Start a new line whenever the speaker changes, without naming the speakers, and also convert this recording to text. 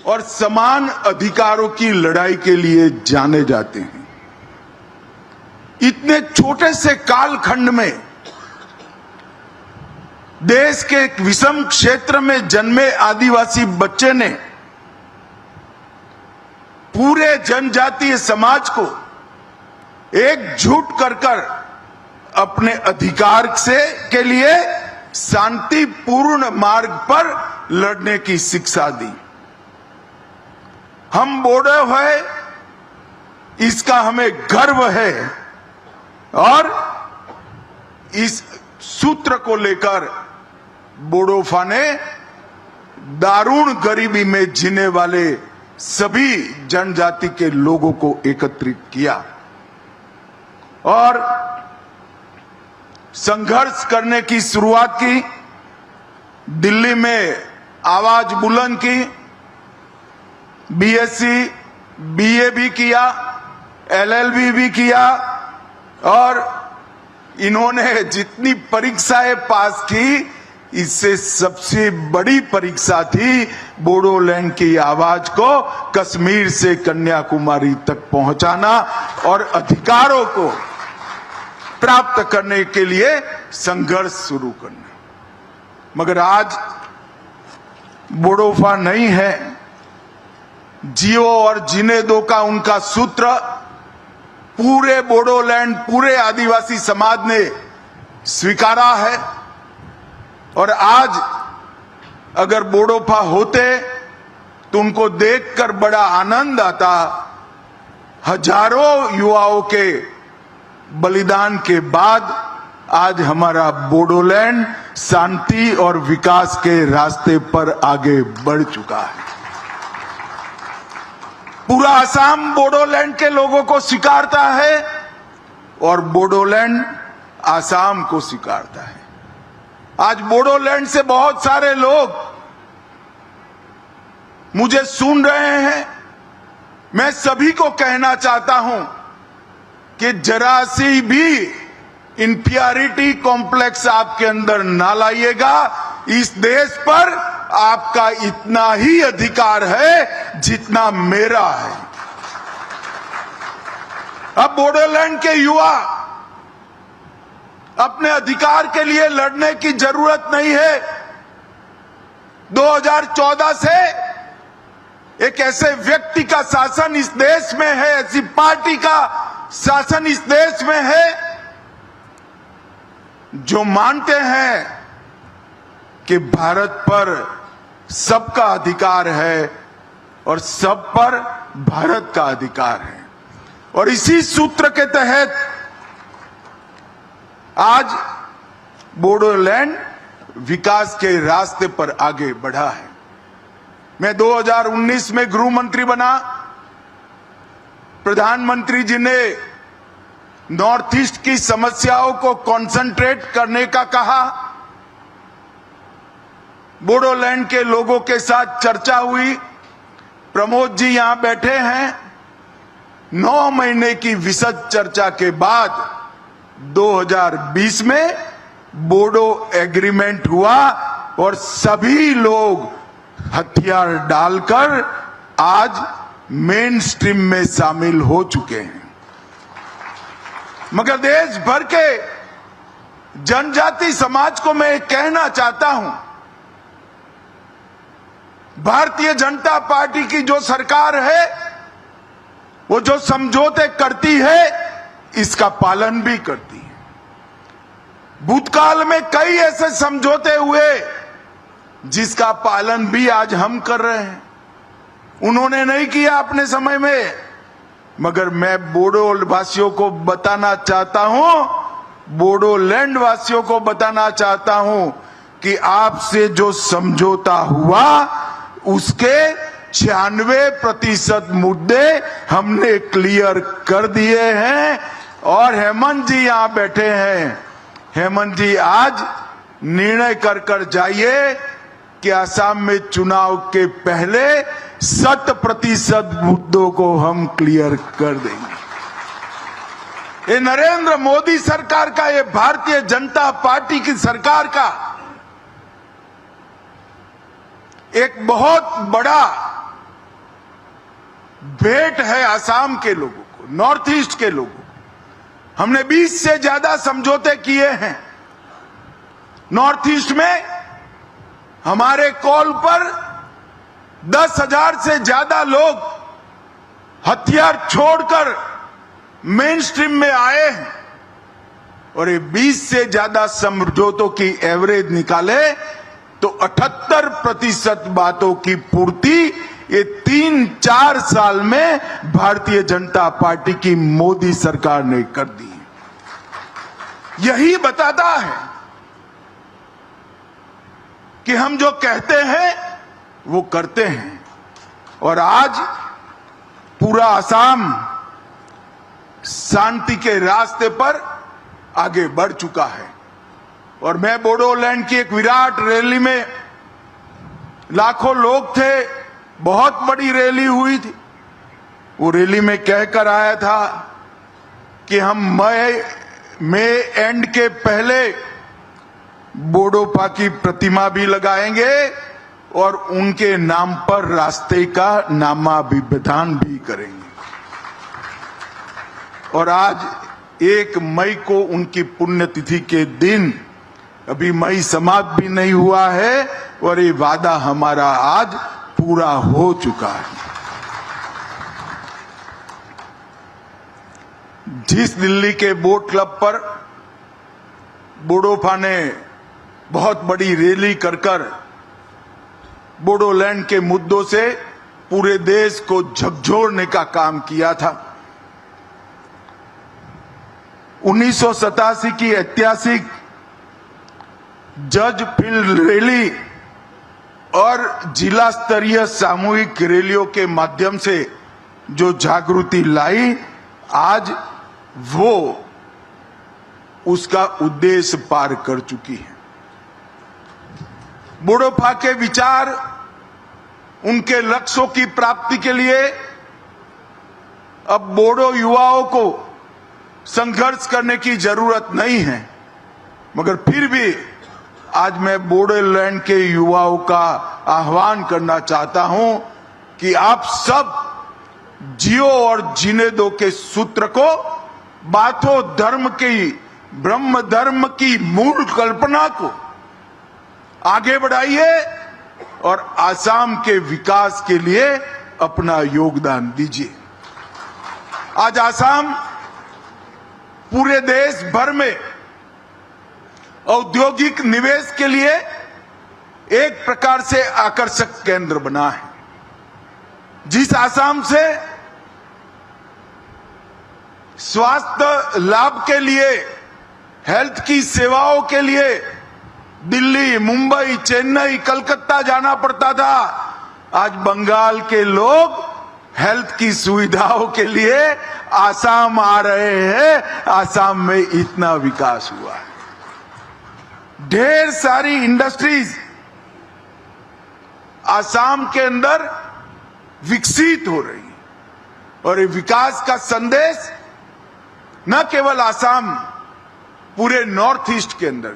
और समान अधिकारों की लड़ाई के लिए जाने जाते हैं। इतने छोटे से कालखंड में देश के एक विषम क्षेत्र में जन्मे आदिवासी बच्चे ने पूरे जनजातीय समाज को एकजुट कर अपने अधिकार के लिए शांतिपूर्ण मार्ग पर लड़ने की शिक्षा दी। हम बोडो है, इसका हमें गर्व है और इस सूत्र को लेकर बोडोफा ने दारुण गरीबी में जीने वाले सभी जनजाति के लोगों को एकत्रित किया और संघर्ष करने की शुरुआत की। दिल्ली में आवाज बुलंद की, बीएससी, बीए भी किया, एलएलबी भी किया और इन्होंने जितनी परीक्षाएं पास की, इससे सबसे बड़ी परीक्षा थी बोडोलैंड की आवाज को कश्मीर से कन्याकुमारी तक पहुंचाना और अधिकारों को प्राप्त करने के लिए संघर्ष शुरू करना। मगर आज बोडोफा नहीं है, जियो और जीने दो का उनका सूत्र पूरे बोडोलैंड, पूरे आदिवासी समाज ने स्वीकारा है। और आज अगर बोडोफा होते तो उनको देखकर बड़ा आनंद आता। हजारों युवाओं के बलिदान के बाद आज हमारा बोडोलैंड शांति और विकास के रास्ते पर आगे बढ़ चुका है। पूरा असम बोडोलैंड के लोगों को स्वीकारता है और बोडोलैंड असम को स्वीकारता है। आज बोडोलैंड से बहुत सारे लोग मुझे सुन रहे हैं। मैं सभी को कहना चाहता हूं कि जरा सी भी इंफीरियरिटी कॉम्प्लेक्स आपके अंदर ना लाइएगा। इस देश पर आपका इतना ही अधिकार है जितना मेरा है। अब बोडोलैंड के युवा अपने अधिकार के लिए लड़ने की जरूरत नहीं है। 2014 से एक ऐसे व्यक्ति का शासन इस देश में है, ऐसी पार्टी का शासन इस देश में है जो मानते हैं कि भारत पर सबका अधिकार है और सब पर भारत का अधिकार है। और इसी सूत्र के तहत आज बोडोलैंड विकास के रास्ते पर आगे बढ़ा है। मैं 2019 में गृह मंत्री बना। प्रधानमंत्री जी ने नॉर्थ ईस्ट की समस्याओं को कंसंट्रेट करने का कहा। बोडोलैंड के लोगों के साथ चर्चा हुई। प्रमोद जी यहां बैठे हैं। 9 महीने की विशद चर्चा के बाद 2020 में बोडो एग्रीमेंट हुआ और सभी लोग हथियार डालकर आज मेन स्ट्रीम में शामिल हो चुके हैं। मगर देश भर के जनजाति समाज को मैं कहना चाहता हूं, भारतीय जनता पार्टी की जो सरकार है वो जो समझौते करती है इसका पालन भी करती है। भूतकाल में कई ऐसे समझौते हुए जिसका पालन भी आज हम कर रहे हैं। उन्होंने नहीं किया अपने समय में, मगर मैं बोडो वासियों को बताना चाहता हूं, बोडोलैंड वासियों को बताना चाहता हूं कि आपसे जो समझौता हुआ उसके 96% मुद्दे हमने क्लियर कर दिए हैं। और हेमंत जी यहां बैठे हैं। हेमंत जी आज निर्णय कर जाइए कि असम में चुनाव के पहले 100% मुद्दों को हम क्लियर कर देंगे। ये नरेंद्र मोदी सरकार का, ये भारतीय जनता पार्टी की सरकार का एक बहुत बड़ा भेंट है असम के लोगों को, नॉर्थ ईस्ट के लोगों को। हमने 20 से ज्यादा समझौते किए हैं। नॉर्थ ईस्ट में हमारे कॉल पर 10,000 से ज्यादा लोग हथियार छोड़कर मेन स्ट्रीम में आए हैं और ये 20 से ज्यादा समझौतों की एवरेज निकाले तो 78% बातों की पूर्ति ये 3-4 साल में भारतीय जनता पार्टी की मोदी सरकार ने कर दी। यही बताता है कि हम जो कहते हैं वो करते हैं। और आज पूरा असम शांति के रास्ते पर आगे बढ़ चुका है। और मैं बोडोलैंड की एक विराट रैली में, लाखों लोग थे, बहुत बड़ी रैली हुई थी। वो रैली में कहकर आया था कि हम मई एंड के पहले बोडोपा की प्रतिमा भी लगाएंगे और उनके नाम पर रास्ते का नामाभिधान भी करेंगे। और आज 1 मई को उनकी पुण्यतिथि के दिन, अभी मई समाप्त भी नहीं हुआ है और ये वादा हमारा आज पूरा हो चुका है। जिस दिल्ली के बोट क्लब पर बोडोपा ने बहुत बड़ी रैली कर बोडोलैंड के मुद्दों से पूरे देश को झकझोरने का काम किया था। 1987 की ऐतिहासिक जज फील्ड रैली और जिला स्तरीय सामूहिक रैलियों के माध्यम से जो जागृति लाई, आज वो उसका उद्देश्य पार कर चुकी है। बोडोपा के विचार, उनके लक्ष्यों की प्राप्ति के लिए अब बोडो युवाओं को संघर्ष करने की जरूरत नहीं है। मगर फिर भी आज मैं बोडोलैंड के युवाओं का आह्वान करना चाहता हूं कि आप सब जियो और जीने दो के सूत्र को, बाथो धर्म की, ब्रह्म धर्म की मूल कल्पना को आगे बढ़ाइए और असम के विकास के लिए अपना योगदान दीजिए। आज असम पूरे देश भर में औद्योगिक निवेश के लिए एक प्रकार से आकर्षक केंद्र बना है। जिस असम से स्वास्थ्य लाभ के लिए, हेल्थ की सेवाओं के लिए दिल्ली, मुंबई, चेन्नई, कलकत्ता जाना पड़ता था, आज बंगाल के लोग हेल्थ की सुविधाओं के लिए असम आ रहे हैं। असम में इतना विकास हुआ है। ढेर सारी इंडस्ट्रीज असम के अंदर विकसित हो रही है और ये विकास का संदेश न केवल असम, पूरे नॉर्थ ईस्ट के अंदर